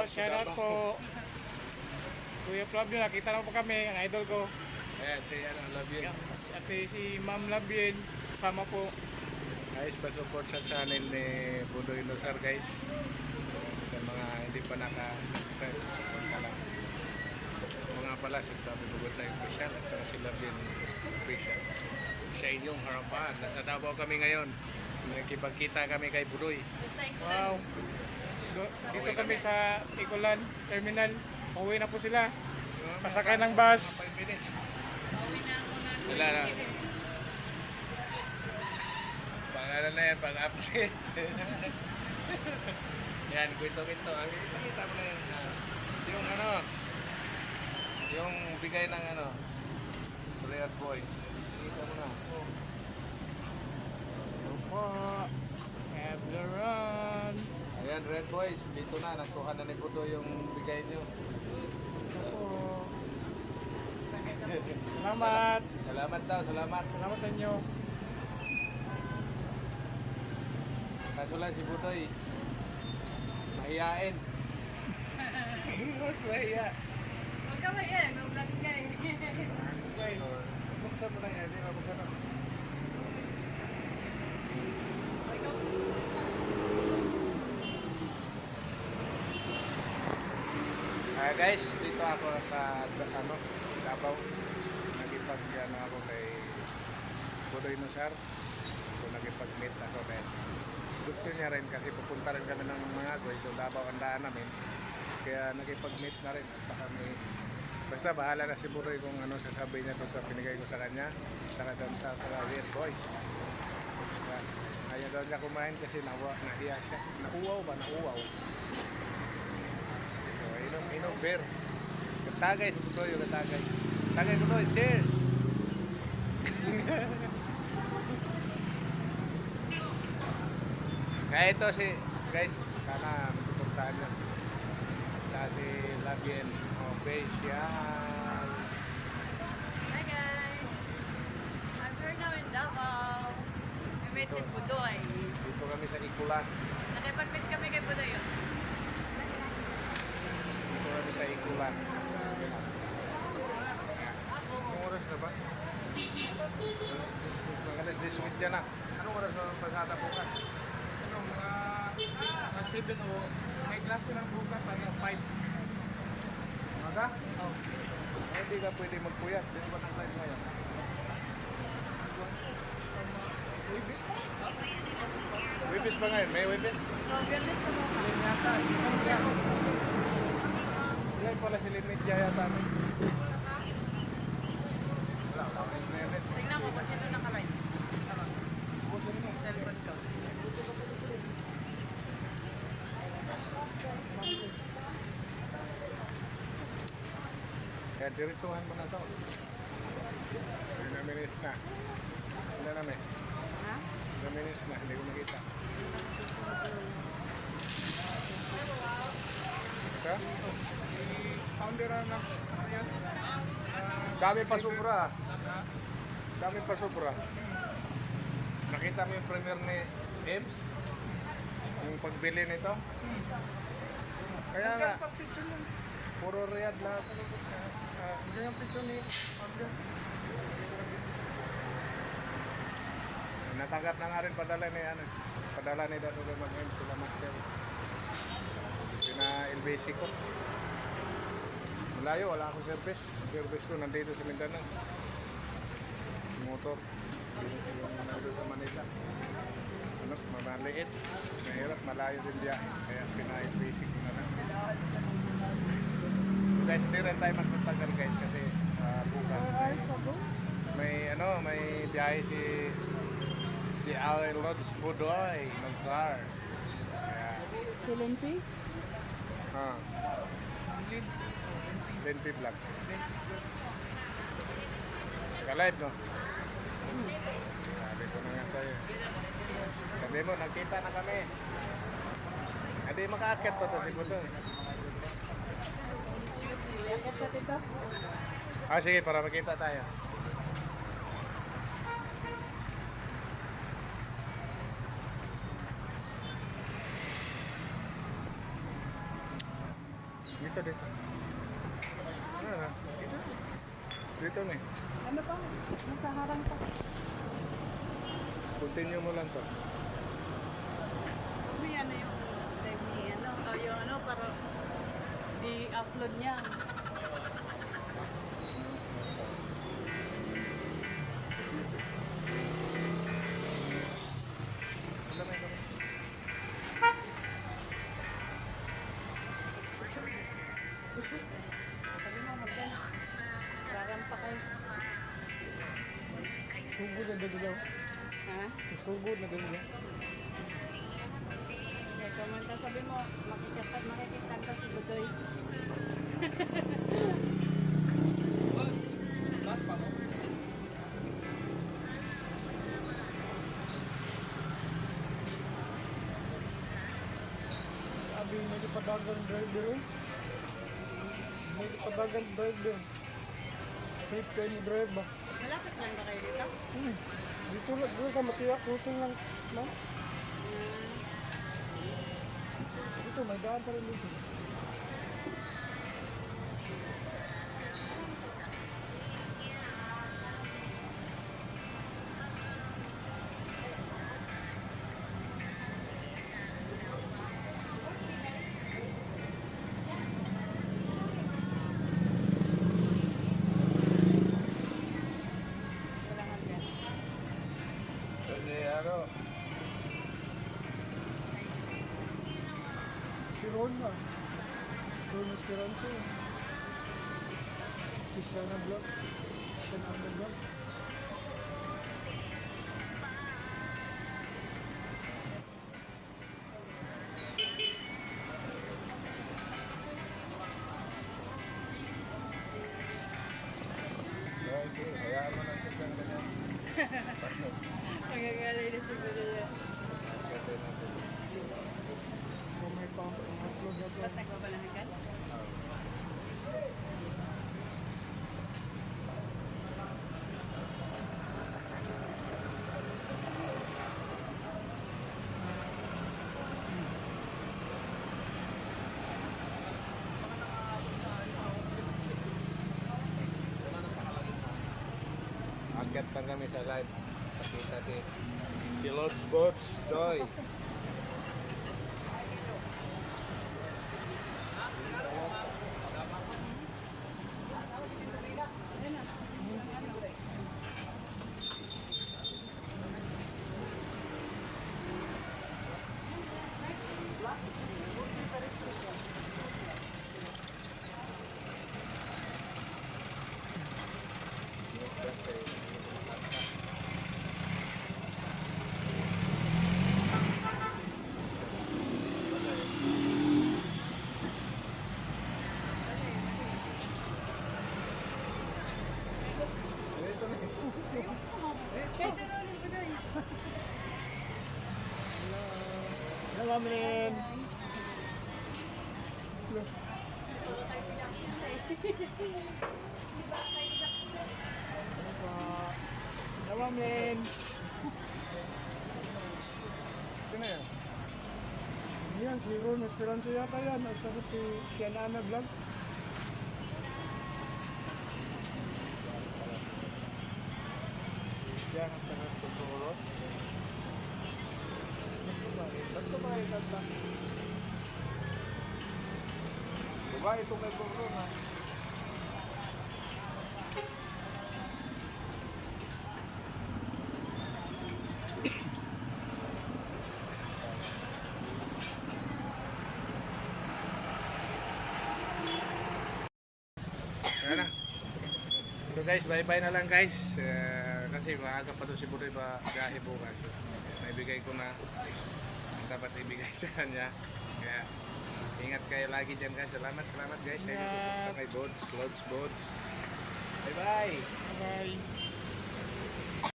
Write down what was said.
shout out po. Kuya Flavio, nakita na po kami, ang idol ko. Ayan, si ano, Labien. Ate si Ma'am Labien, kasama po. Guys, pa-support sa channel ni Budoy Nosar guys. Sa mga hindi pa naka-subscribe, support ka lang. Mga pala, si Tabi Bugod sa official at saka si Labien official. Sa inyong harapan, nasa Davao kami ngayon. Nakikipagkita kami kay Budoy. Wow. Dito kami sa Ikulan Terminal. Pauwi na po sila. Sasakay ng bus. 5 minutes. Wala na. Pangalan na yan, pang-update. Yan, kwento-kwento. Nakita mo na yun. Yung ano, yung bigay ng ano, Red Boys. Nakita mo na. Opo. Have the run. Ayan, Red Boys. Dito na, nagkuha na ni Budo yung bigay niyo. Opo. Salamat. Salamat daw, salamat. Salamat sa inyo. Kaso lang si Budoy, mahiyain. Mahiya. Huwag ka mahiya, mag-vlog ka eh. Okay. Buksan mo na yan, di ba? Buksan mo. Guys, dito ako sa ano, Davao. Nagipag-ano ako kay Budoy Nosar. So nagipag-meet ako dahil gusto niya rin kasi pupunta rin kami ng mga goy. So Davao ang daan namin. Kaya nagipag-meet na rin. At saka may, basta bahala na si Budoy kung ano sasabihin niya doon sa pinigay ko sa kanya. Saka doon sa Red Boys. Ayaw daw niya kumain kasi nahiya siya. Nauwaw ba? Nauwaw. Inom beer. Katagay si Budoy, katagay. Katagay Budoy, cheers! Kaya ito si, guys, sana magpupuntahan nyo. Sa si Labien Official. Hi guys! I'm here now in Davao. We met with Budoy. Dito kami sa Ikulan. Nakipag-meet kami kay Budoy yun. Dito kami sa Ikulan. Anong oras na ba? Mga alas 10 dyan na. Anong oras na pasada bukas? Ano, mga 7 o may klase lang bukas, 5. Umaga? Oo. Hindi ka pwede magpuyat. Dito ba ng time ngayon? Wibis pa? Wibis ba ngayon? May wibis? Biyernes na mo. Lin yata. Yan pala si Linitya yata. Wala, wala ko internet. Tingnan mo kung sino nakalive. Cellphone ko. Kaya diretsuhan mo na to. Ilan na minutes na? Ilan na may? Ha? Ilan minutes na? Hindi ko makita. Isa? Founder na yan. Dami pa sobra. Dami pa sobra. Nakita mo yung premiere ni Ebbs? Yung pagbili nito? Kaya nga, Picture mo. puro Riyadh lahat. Hindi yung picture ni Founder. Natanggap na nga rin padala ni ano, padala ni Dato Mag-M sila Master. Pina-LBC ko. Malayo, wala akong service. Service ko nandito sa Mindanao. Motor. Yung nandito sa Manila. Ano, maliit. Mahirap, malayo din diyan. Kaya pina-LBC ko na lang. Guys, hindi rin tayo magtatagal guys kasi bukas. May ano, may biyahe si Al Lods Budoy Nosar. Kaya, Si Limpi? Linpi Vlog. Ka-live, no? Sabi ko na nga sa'yo. Sabi mo, nagkita na kami. Hindi makaakit pa to si Budoy. Yakit ka dito? Sige, para makita tayo. Dito, dito. Ah, dito. Dito na eh. Ano pa? Nasa harang pa. Continue mo lang to. May ano yung live ni ano, o yung ano, para di-upload niya. Wala na ito. Sabi mo, magdala. Rarampa kayo. Sugod na dito. Ha? Sugod na dito. Kaya kumanta, sabi mo, makikita ka si Budoy. Sabi may padagang driver eh. May padagang driver. Safe kayo ni drive ba? Malapit lang ba kayo dito? Dito lang, dito sa Matiya, kusing lang. No? Dito, may daan pa rin dito. Walang hanggan. Kasi ano, Si Ron na. Ron Esperanza. Si Shana Vlog. Shana Vlog. okay, hayaan mo lang ito lang ganyan. Magagalay na si Budoy. Ganda na ito. Kung may pang-upload na to. Ba't nagbabalahan? Agad pa kami sa live. Pakita si Lods Bots Joy. Hello, man. Hello, man. Sino yan? Yan, si Ron Esperanza yata yan. At saka si Shana Vlog. Yan ang sarap siguro. Ba't kumain ka ba? Diba ito may guro na? Ayan na. So guys, bye-bye na lang guys. Kasi maaga pa doon si Budoy ba gahe bukas. Naibigay ko na ang dapat ibigay sa kanya. Kaya ingat kayo lagi dyan guys. Salamat guys. Sa inyo Ingat. kay Bods, Lods Bods. Bye-bye. Bye.